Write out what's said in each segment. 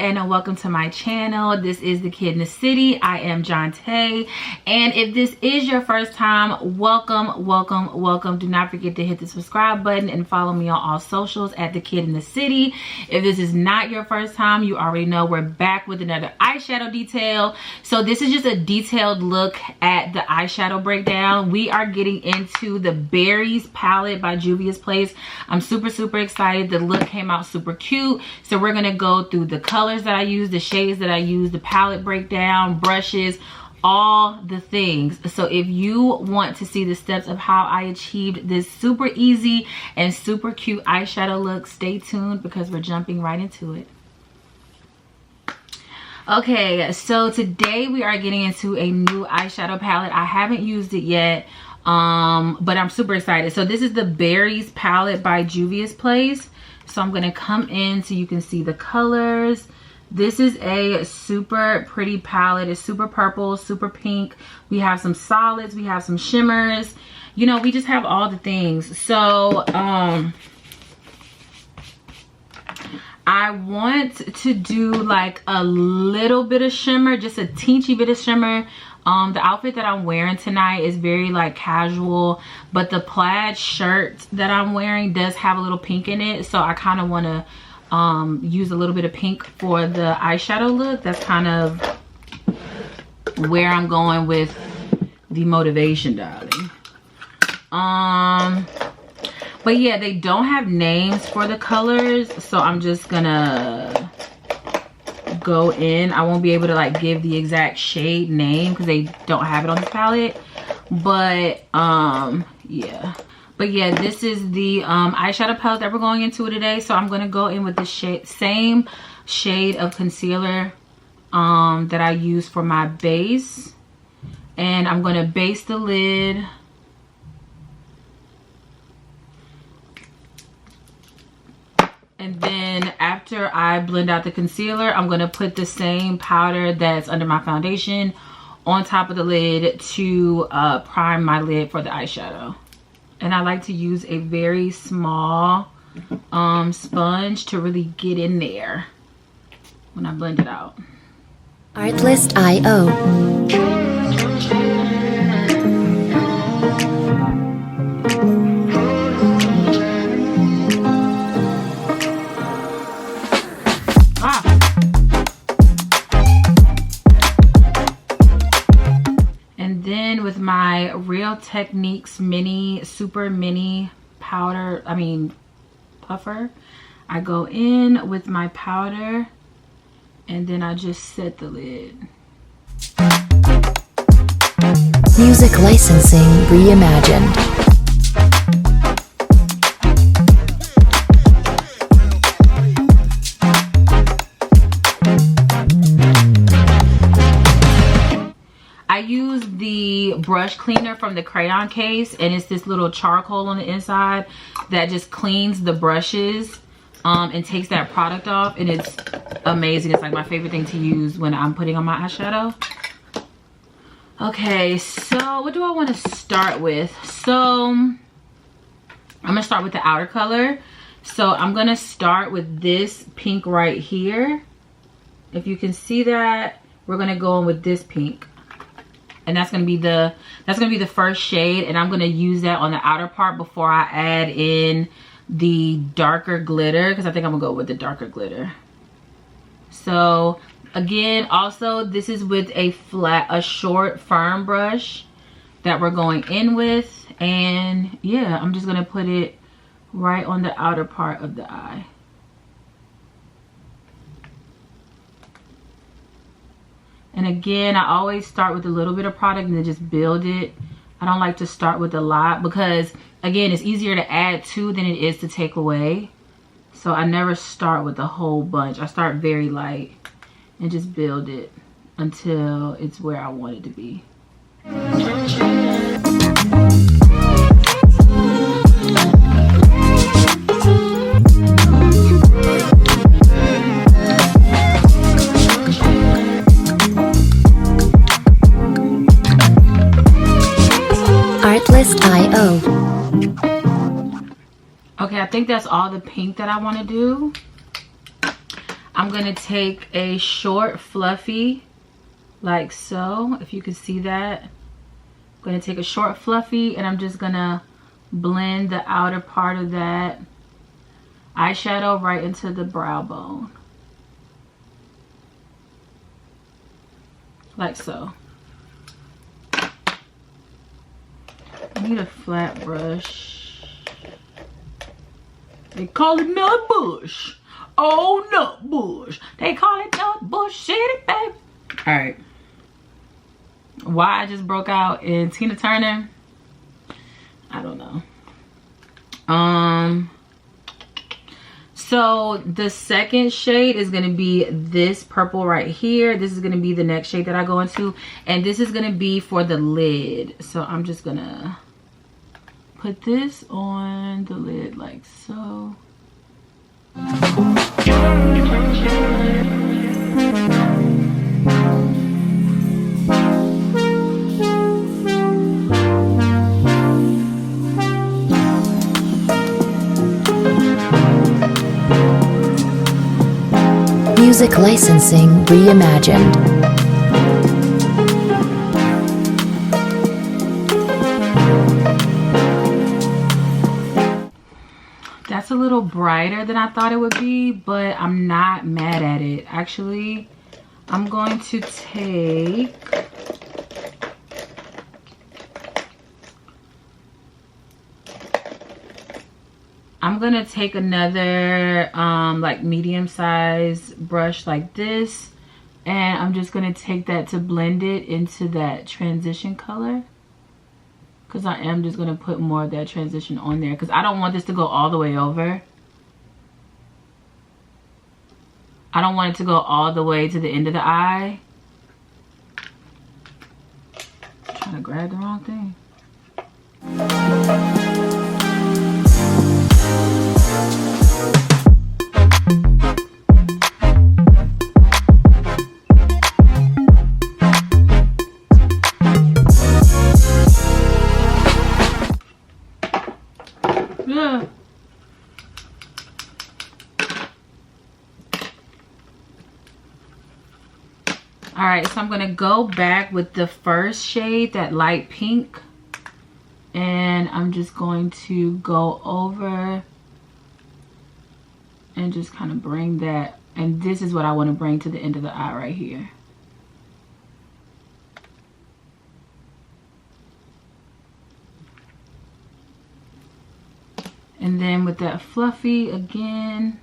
and welcome to my channel. This is the Kid in the City. I am Jontee, and if this is your first time, welcome. Do not forget to hit the subscribe button and follow me on all socials at the Kid in the City. If this is not your first time, you already know we're back with another eyeshadow detail. So this is just a detailed look at the eyeshadow breakdown. We are getting into the Berries palette by Juvia's Place. I'm super excited. The look came out super cute. So we're gonna go through the colors that I use, the shades that I use, the palette breakdown, brushes, all the things. So if you want to see the steps of how I achieved this super easy and super cute eyeshadow look, stay tuned because we're jumping right into it. Okay, so today we are getting into a new eyeshadow palette. I haven't used it yet, but I'm super excited. So this is the Berries palette by Juvia's Place. So I'm going to come in so you can see the colors. This is a super pretty palette. It's super purple, super pink. We have some solids, we have some shimmers. You know, we just have all the things. So I want to do like a little bit of shimmer, just a teensy bit of shimmer. The outfit that I'm wearing tonight is very like casual, but the plaid shirt that I'm wearing does have a little pink in it. So I kind of want to use a little bit of pink for the eyeshadow look. That's kind of where I'm going with the motivation, darling. But yeah, they don't have names for the colors, so I'm just gonna go in. I won't be able to like give the exact shade name because they don't have it on the palette, but yeah. But yeah, this is the eyeshadow palette that we're going into today. So I'm going to go in with the same shade of concealer that I use for my base, and I'm going to base the lid. And then after I blend out the concealer, I'm going to put the same powder that's under my foundation on top of the lid to prime my lid for the eyeshadow. And I like to use a very small sponge to really get in there when I blend it out. Artlist.io. With my Real Techniques super mini powder, puffer, I go in with my powder and then I just set the lid. Music licensing reimagined. I use the brush cleaner from the crayon case, and it's this little charcoal on the inside that just cleans the brushes and takes that product off, and it's amazing. It's like my favorite thing to use when I'm putting on my eyeshadow. Okay, so what do I want to start with? So I'm gonna start with the outer color. So I'm gonna start with this pink right here. If you can see that, we're gonna go in with this pink. And that's gonna be the first shade, and I'm gonna use that on the outer part before I add in the darker glitter, because I think I'm gonna go with the darker glitter. So again, also this is with a short firm brush that we're going in with, and yeah, I'm just gonna put it right on the outer part of the eye. And again, I always start with a little bit of product and then just build it. I don't like to start with a lot because, again, it's easier to add to than it is to take away. So I never start with a whole bunch. I start very light and just build it until it's where I want it to be. Artlist.io. Okay, I think that's all the pink that I want to do. I'm gonna take a short fluffy, like so, if you can see that. I'm gonna take a short fluffy and I'm just gonna blend the outer part of that eyeshadow right into the brow bone. Like so. I need a flat brush. They call it nut bush. Oh, nut bush. They call it nut bush city, baby. All right. Why I just broke out in Tina Turner, I don't know. So the second shade is going to be this purple right here. This is going to be the next shade that I go into, and this is going to be for the lid. So I'm just going to put this on the lid like so. Music licensing reimagined. That's a little brighter than I thought it would be, but I'm not mad at it. Actually, I'm going to take another like medium size brush like this, and I'm just gonna take that to blend it into that transition color, because I am just gonna put more of that transition on there because I don't want this to go all the way over. I don't want it to go all the way to the end of the eye. I'm trying to grab the wrong thing. Yeah. All right, so I'm gonna go back with the first shade, that light pink, and I'm just going to go over and just kind of bring that, and this is what I want to bring to the end of the eye right here. And then with that fluffy again,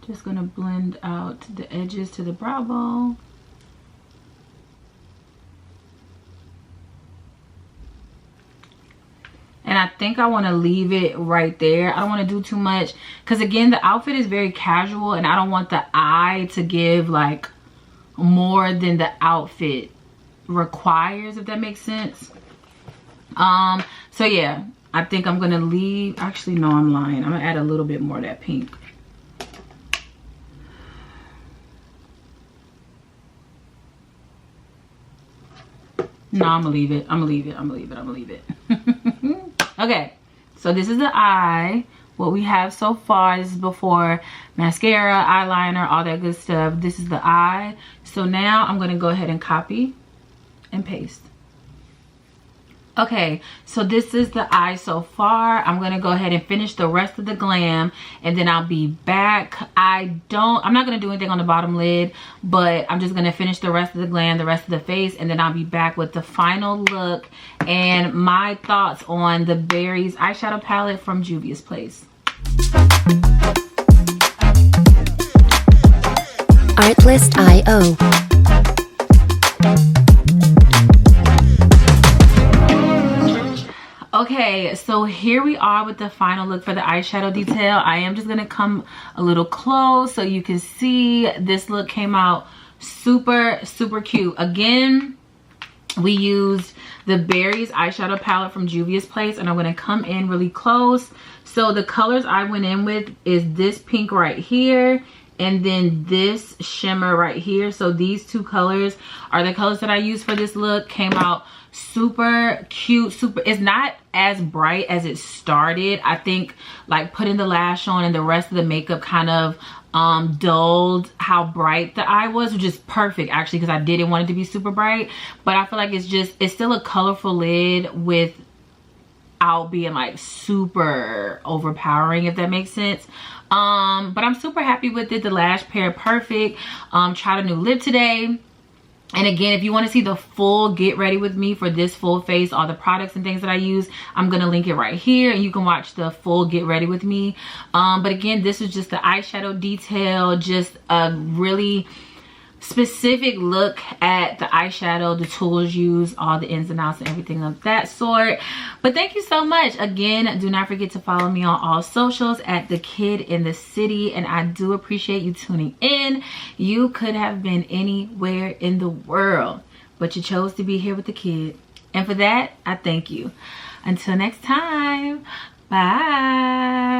just gonna blend out the edges to the brow bone. And I think I want to leave it right there. I don't want to do too much because again, the outfit is very casual and I don't want the eye to give like more than the outfit requires, if that makes sense. So yeah, I think I'm gonna leave, actually no, I'm lying. I'm gonna add a little bit more of that pink. No, I'm gonna leave it. I'm gonna leave it. I'm gonna leave it. I'm gonna leave it. Okay, so this is the eye. What we have so far, this is before mascara, eyeliner, all that good stuff. This is the eye. So now I'm gonna go ahead and copy and paste. Okay, so this is the eye so far. I'm gonna go ahead and finish the rest of the glam and then I'll be back. I'm not gonna do anything on the bottom lid, but I'm just gonna finish the rest of the glam, the rest of the face, and then I'll be back with the final look and my thoughts on the Berries eyeshadow palette from Juvia's Place. Artlist.io. Okay, so here we are with the final look for the eyeshadow detail. I am just gonna come a little close so you can see this look came out super, super cute. Again, we used the Berries eyeshadow palette from Juvia's Place, and I'm gonna come in really close. So the colors I went in with is this pink right here and then this shimmer right here. So these two colors are the colors that I use for this look. Came out super cute, super, it's not as bright as it started. I think like putting the lash on and the rest of the makeup kind of dulled how bright the eye was, which is perfect actually, because I didn't want it to be super bright. But I feel like it's still a colorful lid without being like super overpowering, if that makes sense. But I'm super happy with it. The lash pair perfect. Tried a new lip today. And again, if you want to see the full get ready with me for this full face, all the products and things that I use, I'm going to link it right here and you can watch the full get ready with me. But again, this is just the eyeshadow detail, just a really specific look at the eyeshadow, the tools used, all the ins and outs and everything of that sort. But thank you so much. Again, do not forget to follow me on all socials at The Kid in the City, and I do appreciate you tuning in. You could have been anywhere in the world, but you chose to be here with the kid, and for that I thank you. Until next time, bye.